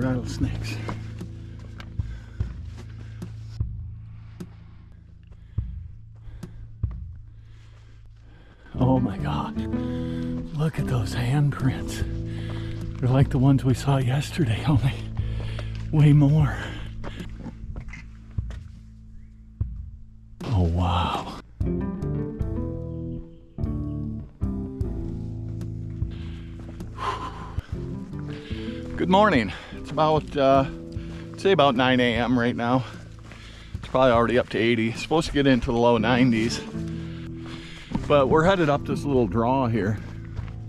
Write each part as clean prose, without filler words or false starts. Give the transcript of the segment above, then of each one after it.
for rattlesnakes. Oh my gosh, look at those handprints. They're like the ones we saw yesterday, only way more. Oh wow. Good morning. It's about, say about 9 a.m. right now. It's probably already up to 80. It's supposed to get into the low 90s. But we're headed up this little draw here.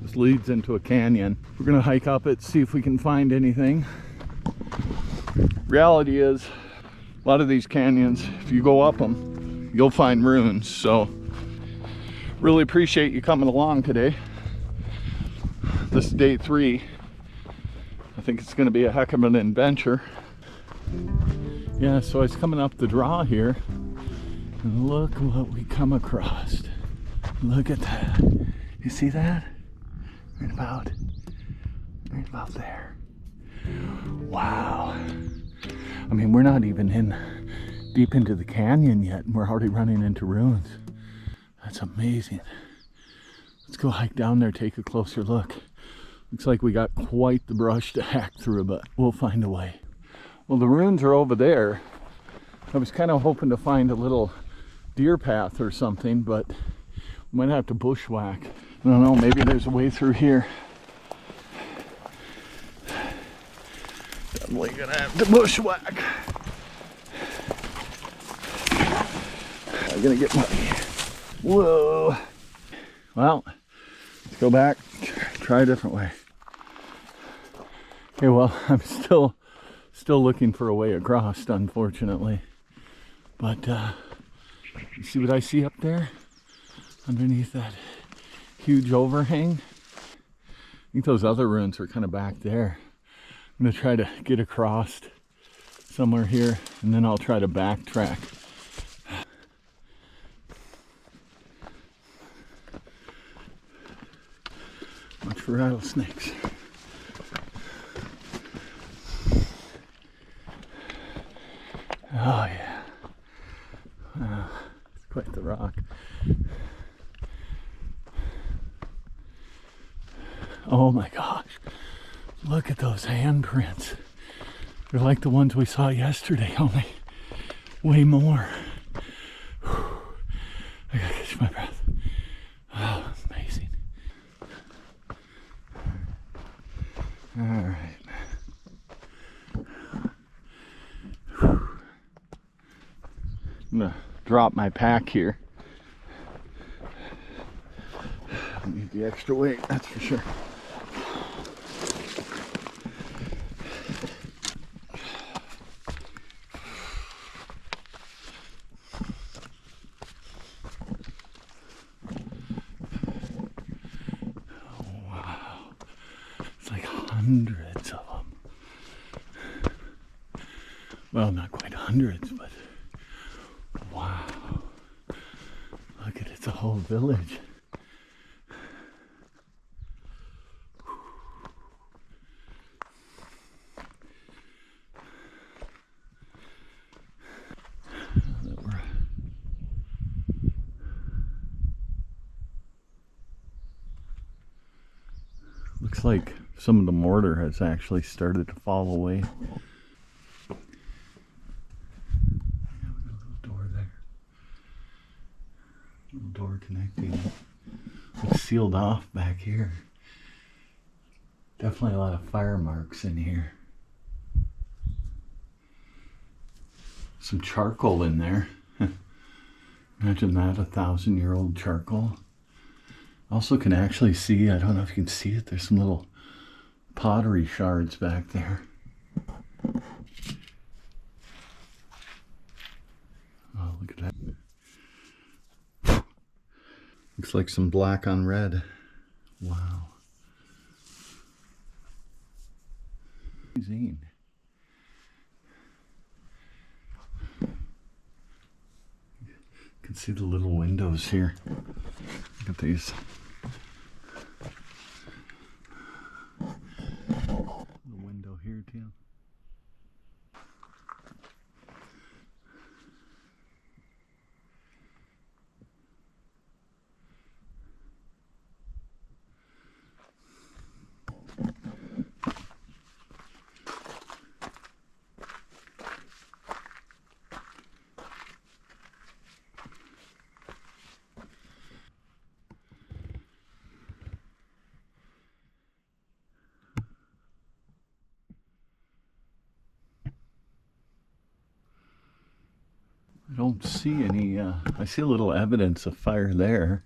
This leads into a canyon. We're gonna hike up it, see if we can find anything. Reality is, a lot of these canyons, if you go up them, you'll find ruins. So, really appreciate you coming along today. This is day 3. I think it's gonna be a heck of an adventure. Yeah, so I was coming up the draw here, and look what we come across. Look at that. You see that? Right about there. Wow. I mean, we're not even deep into the canyon yet, and we're already running into ruins. That's amazing. Let's go hike down there, take a closer look. Looks like we got quite the brush to hack through, but we'll find a way. Well, the ruins are over there. I was kind of hoping to find a little deer path or something, but we might have to bushwhack. I don't know, maybe there's a way through here. Definitely gonna have to bushwhack. I'm gonna get muddy. Whoa. Well, let's go back, try a different way. Okay, well, I'm still looking for a way across, unfortunately. But you see what I see up there? Underneath that huge overhang? I think those other ruins are kind of back there. I'm gonna try to get across somewhere here, and then I'll try to backtrack. Watch for rattlesnakes. Oh yeah. It's quite the rock. Oh my gosh. Look at those handprints. They're like the ones we saw yesterday, only way more. I gotta catch my breath. Oh, amazing. All right. I'm gonna drop my pack here. I need the extra weight, that's for sure. Hundreds of them. Well, not quite hundreds, but wow. Look at it, it's a whole village. Looks like some of the mortar has actually started to fall away. Yeah, we got a little door there. Little door connecting. It's sealed off back here. Definitely a lot of fire marks in here. Some charcoal in there. Imagine that, 1,000-year-old charcoal. Also can actually see, I don't know if you can see it, there's some little pottery shards back there. Oh, look at that. Looks like some black on red. Wow. Amazing. You can see the little windows here. Look at these. The window here too. don't see any, I see a little evidence of fire there.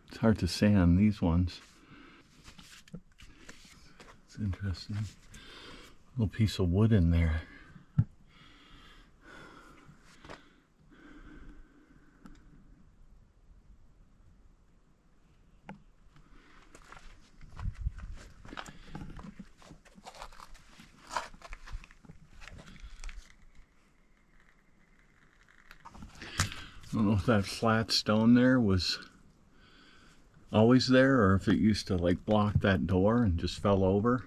It's hard to say on these ones. It's interesting. Little piece of wood in there. I don't know if that flat stone there was always there or if it used to like block that door and just fell over.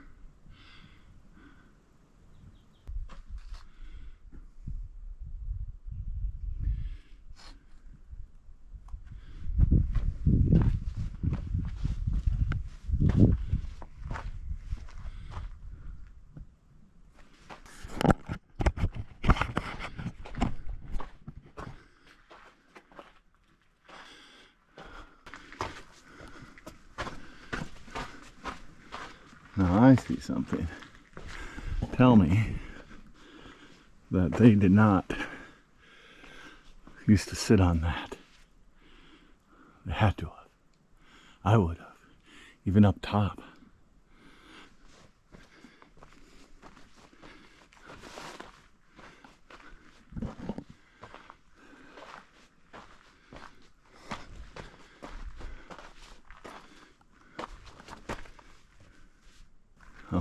Now I see something. Tell me that they did not used to sit on that. They had to have. I would have. Even up top.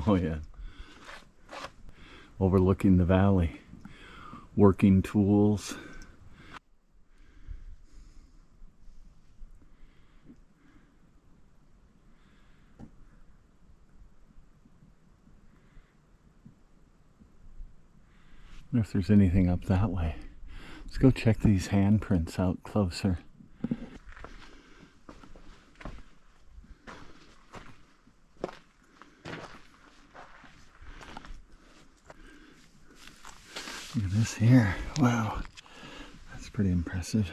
Oh yeah. Overlooking the valley. Working tools. I wonder if there's anything up that way. Let's go check these handprints out closer. Look at this here. Wow. That's pretty impressive.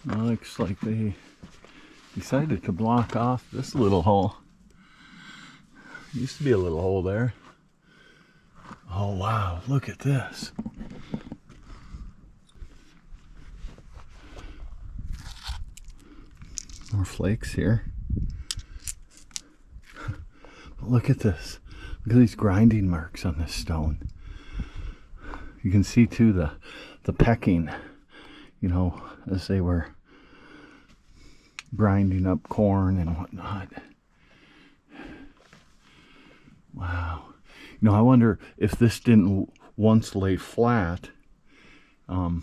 Looks like they decided to block off this little hole. Used to be a little hole there. Oh wow, look at this. More flakes here. But look at this. Look at these grinding marks on this stone. You can see too the pecking, you know, as they were grinding up corn and whatnot. Wow. You know, I wonder if this didn't once lay flat, you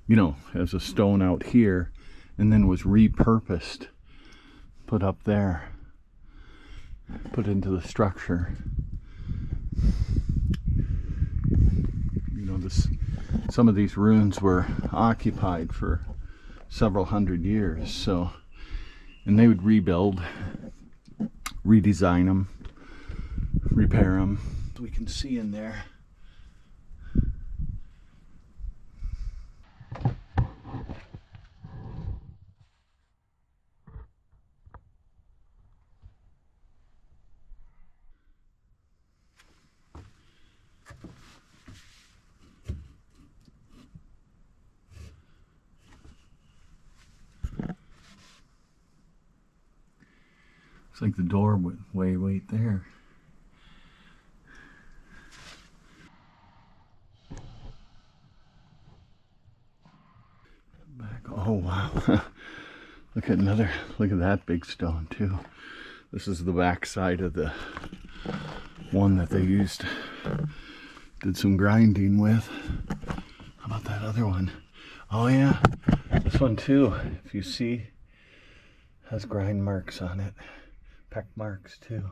know, as a stone out here, and then was repurposed, put up there, put into the structure. You know, some of these ruins were occupied for several hundred years, so, and they would rebuild, redesign them, repair them. We can see in there. Looks like the door went way right there. Back. Oh wow. Look at that big stone too. This is the back side of the one that they did some grinding with. How about that other one? Oh yeah, this one too, if you see, has grind marks on it. Peck marks too.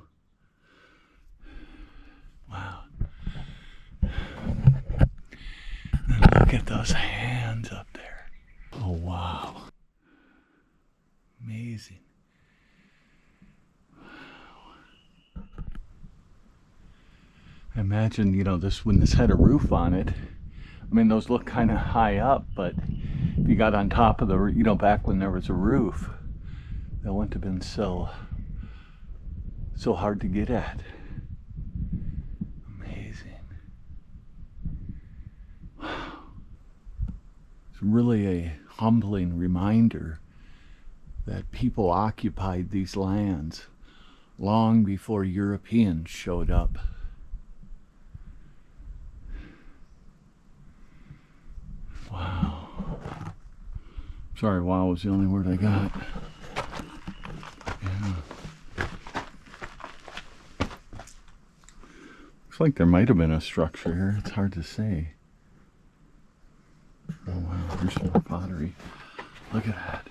Wow. And look at those hands up there. Oh wow. Amazing. Wow. imagine, you know, this when this had a roof on it. I mean, those look kind of high up, but if you got on top of the, you know, back when there was a roof, that wouldn't have been so hard to get at. Amazing. Wow. It's really a humbling reminder that people occupied these lands long before Europeans showed up. Wow. Sorry, wow was the only word I got. Yeah. Looks like there might have been a structure here. It's hard to say. Oh wow, here's some pottery. Look at that.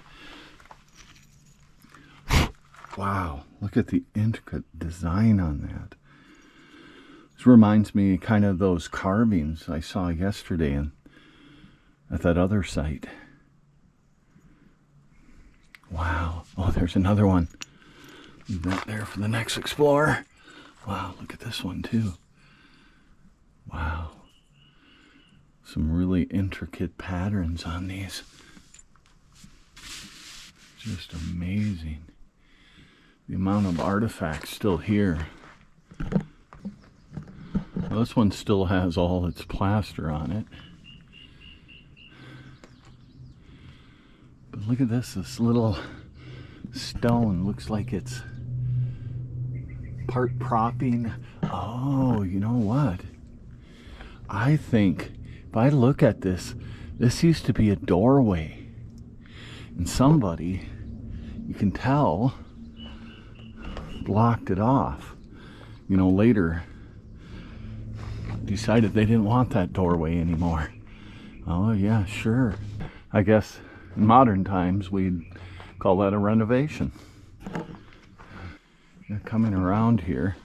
Wow, look at the intricate design on that. This reminds me kind of those carvings I saw yesterday at that other site. Wow. Oh, there's another one. Leave that there for the next explorer. Wow, look at this one too. Wow. Some really intricate patterns on these. Just amazing. The amount of artifacts still here. Well, this one still has all its plaster on it. But look at this little stone looks like it's part propping. Oh, you know what? I think if I look at this, this used to be a doorway. And somebody, you can tell, blocked it off. You know, later decided they didn't want that doorway anymore. Oh yeah, sure. I guess in modern times we'd call that a renovation. Yeah, coming around here,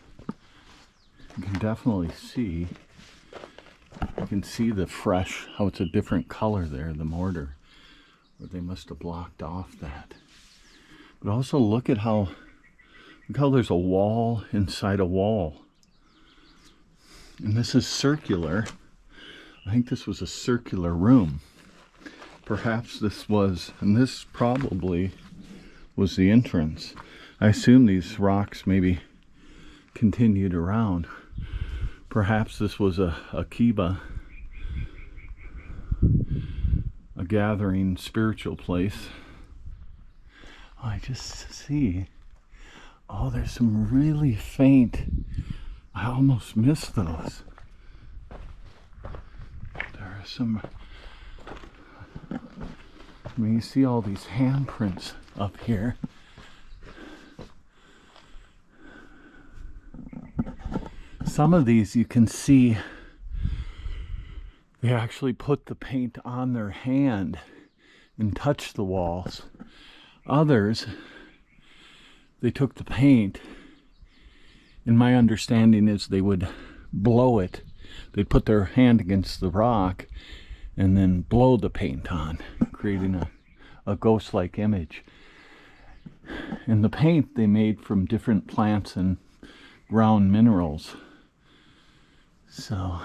you can definitely see, you can see the fresh, how it's a different color there, the mortar, where they must have blocked off that. But also look at how, look how there's a wall inside a wall. And this is circular. I think this was a circular room. Perhaps this was, and this probably was the entrance. I assume these rocks maybe continued around. Perhaps this was a Kiva, a gathering spiritual place. Oh, I just see, oh, there's some really faint, I almost missed those. There are some, I mean, you see all these handprints up here. Some of these you can see they actually put the paint on their hand and touched the walls. Others, they took the paint, and my understanding is they would blow it. They'd put their hand against the rock and then blow the paint on, creating a ghost-like image. And the paint they made from different plants and ground minerals. So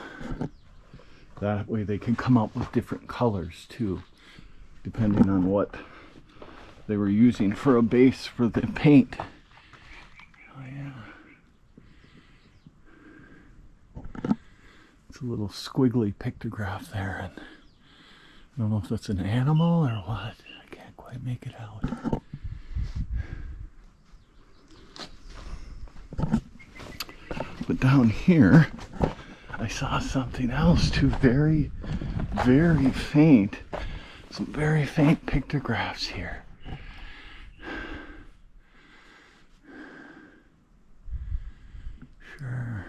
that way they can come up with different colors too, depending on what they were using for a base for the paint. Oh yeah. It's a little squiggly pictograph there, and I don't know if that's an animal or what. I can't quite make it out. But down here, I saw something else too, very, very faint. Some very faint pictographs here. Sure.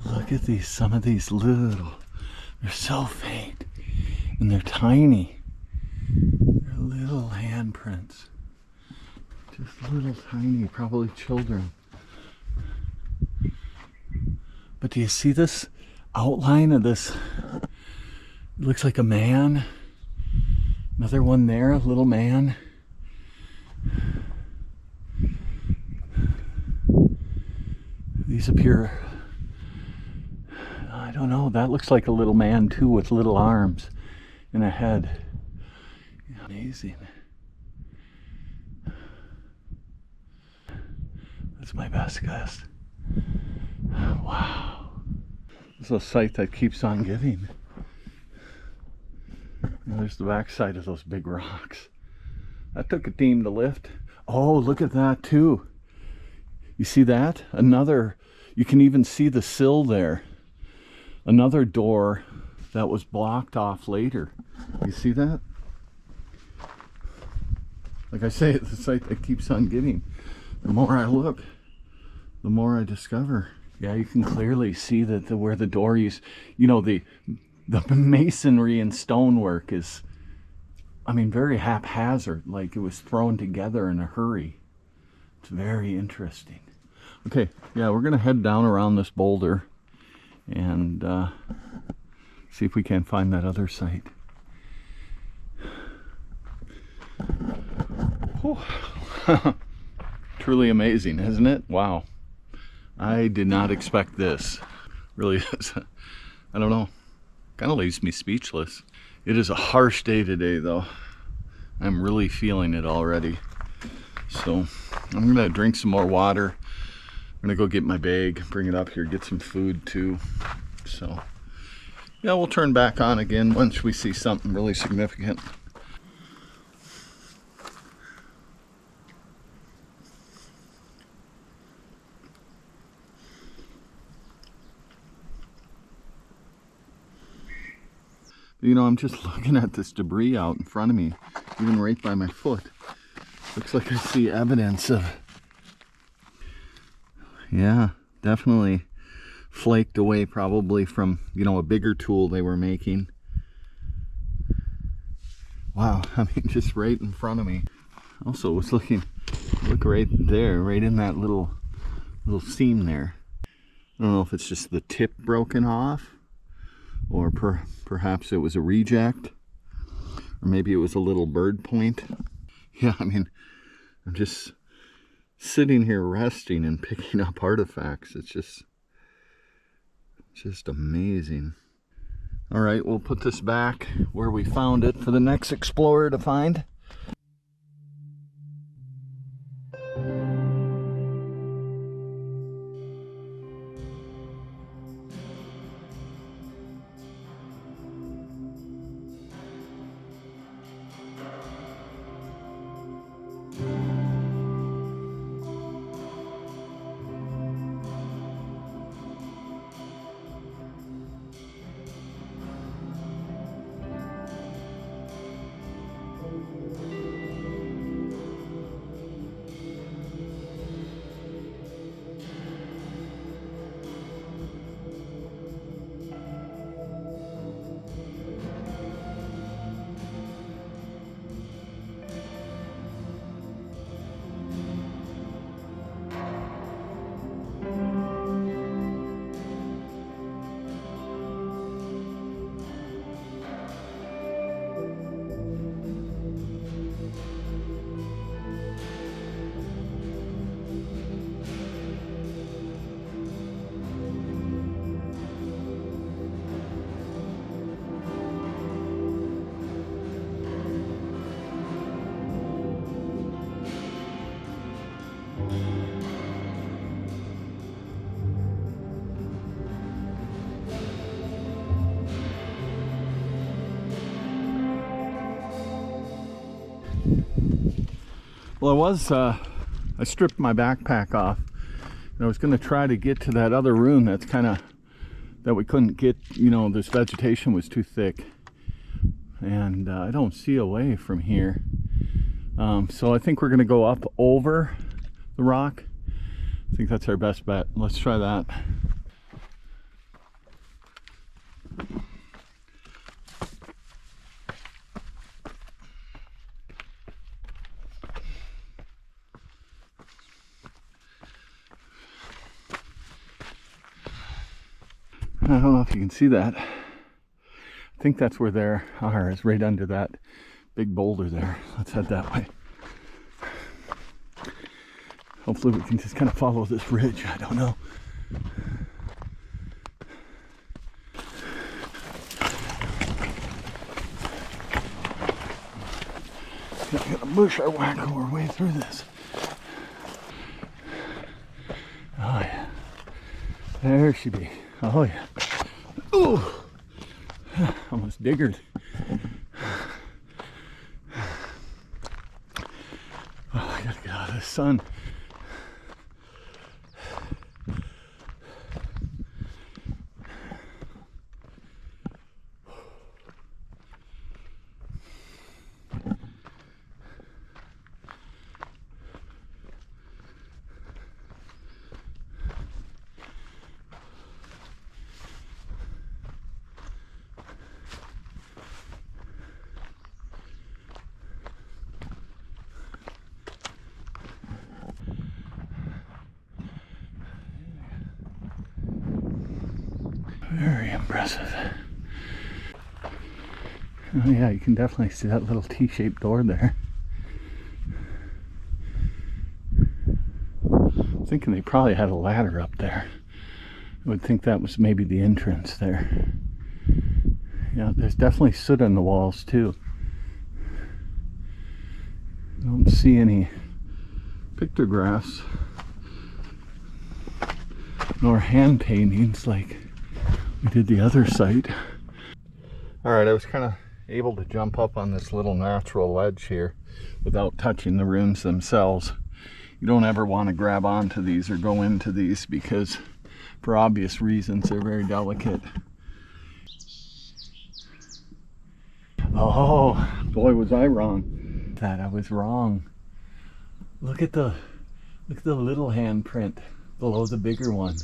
Look at these, some of these little, they're so faint and they're tiny. They're little handprints. Just little tiny, probably children. But do you see this outline of this? It looks like a man. Another one there, a little man. These appear, I don't know, that looks like a little man too with little arms and a head. Amazing. That's my best guess. Wow. This is a sight that keeps on giving. And there's the backside of those big rocks. That took a team to lift. Oh, look at that too. You see that? Another, you can even see the sill there. Another door that was blocked off later. You see that? Like I say, it's a sight that keeps on giving. The more I look, the more I discover. Yeah, you can clearly see that where the door is, you know, the masonry and stonework is, I mean, very haphazard, like it was thrown together in a hurry. It's very interesting. Okay, yeah, we're gonna head down around this boulder and see if we can find that other site. Truly amazing, isn't it? Wow. I did not expect this. Really is. I don't know. Kind of leaves me speechless. It is a harsh day today though. I'm really feeling it already. So I'm gonna drink some more water. I'm gonna go get my bag, bring it up here, get some food too. So yeah, we'll turn back on again once we see something really significant. You know, I'm just looking at this debris out in front of me, even right by my foot. Looks like I see evidence of, yeah, definitely flaked away probably from, you know, a bigger tool they were making. Wow, I mean, just right in front of me. Also was looking, look right there, right in that little seam there. I don't know if it's just the tip broken off, or perhaps it was a reject, or maybe it was a little bird point. Yeah, I mean, I'm just sitting here resting and picking up artifacts. It's just amazing. All right, we'll put this back where we found it for the next explorer to find. Well, I stripped my backpack off, and I was going to try to get to that other room that's that we couldn't get, you know, this vegetation was too thick, and I don't see a way from here. So I think we're going to go up over the rock. I think that's our best bet. Let's try that. I don't know if you can see that. I think that's where they are, is right under that big boulder there. Let's head that way. Hopefully we can just kind of follow this ridge. I don't know. Gotta bushwhack our way through this. Oh yeah. There she be. Oh yeah. Ooh! Almost diggered. Oh, I gotta get out of the sun. Very impressive. Oh yeah, you can definitely see that little T-shaped door there. I'm thinking they probably had a ladder up there. I would think that was maybe the entrance there. Yeah, there's definitely soot on the walls too. I don't see any pictographs nor hand paintings like we did the other site. Alright, I was kind of able to jump up on this little natural ledge here without touching the runes themselves. You don't ever want to grab onto these or go into these because for obvious reasons they're very delicate. Oh boy, was I wrong. That I was wrong. Look at the little handprint below the bigger one.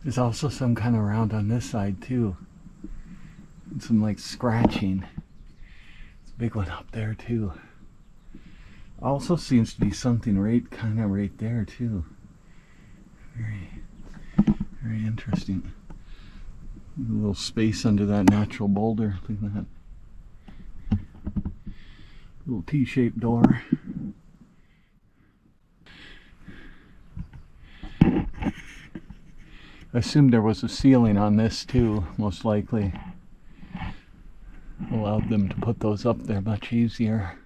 There's also some kind of round on this side too. And some like scratching. There's a big one up there too. Also seems to be something kind of right there too. Very interesting. A little space under that natural boulder. Look at that. Little T-shaped door. I assumed there was a ceiling on this too, most likely. Allowed them to put those up there much easier.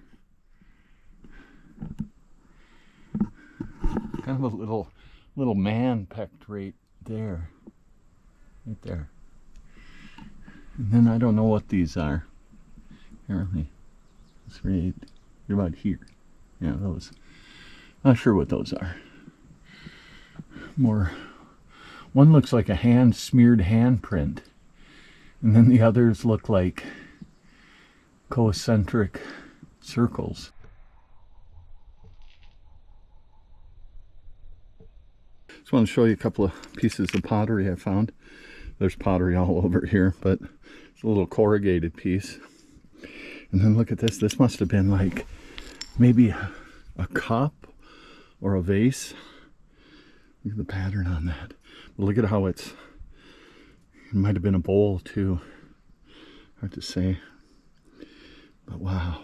Kind of a little man pecked right there. Right there. And then I don't know what these are. Apparently. It's right about here. Yeah, those. Not sure what those are. One looks like a smeared handprint, and then the others look like concentric circles. Just want to show you a couple of pieces of pottery I found. There's pottery all over here, but it's a little corrugated piece. And then look at this. This must have been like maybe a cup or a vase. Look at the pattern on that. But look at how it might have been a bowl too. Hard to say. But wow,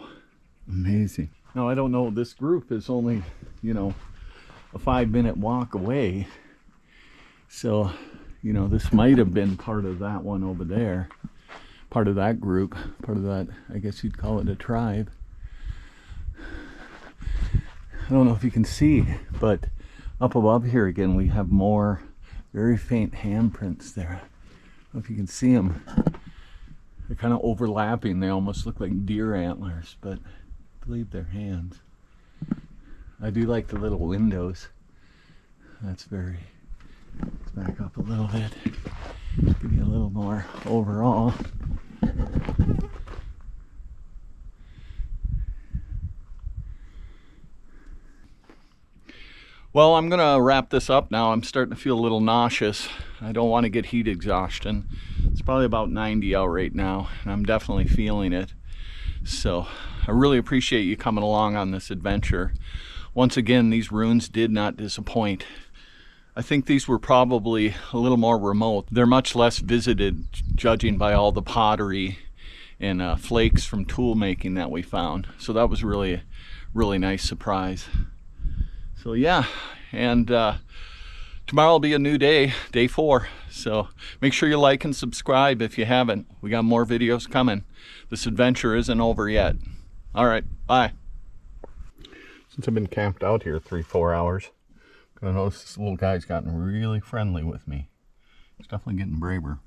amazing. Now I don't know, this group is only, you know, a 5-minute walk away. So, you know, this might have been part of that one over there. Part of that group, part of that, I guess you'd call it a tribe. I don't know if you can see, but up above here again we have more very faint handprints there. I don't know if you can see them. They're kind of overlapping. They almost look like deer antlers, but I believe they're hands. I do like the little windows. That's very... Let's back up a little bit. Give you a little more overall. Well, I'm gonna wrap this up now. I'm starting to feel a little nauseous. I don't want to get heat exhaustion. It's probably about 90 out right now, and I'm definitely feeling it. So I really appreciate you coming along on this adventure. Once again, these ruins did not disappoint. I think these were probably a little more remote. They're much less visited, judging by all the pottery and flakes from tool making that we found. So that was really nice surprise. So yeah, and tomorrow will be a new day, day 4. So make sure you like and subscribe if you haven't. We got more videos coming. This adventure isn't over yet. All right, bye. Since I've been camped out here 3-4 hours, I'm gonna notice this little guy's gotten really friendly with me. He's definitely getting braver.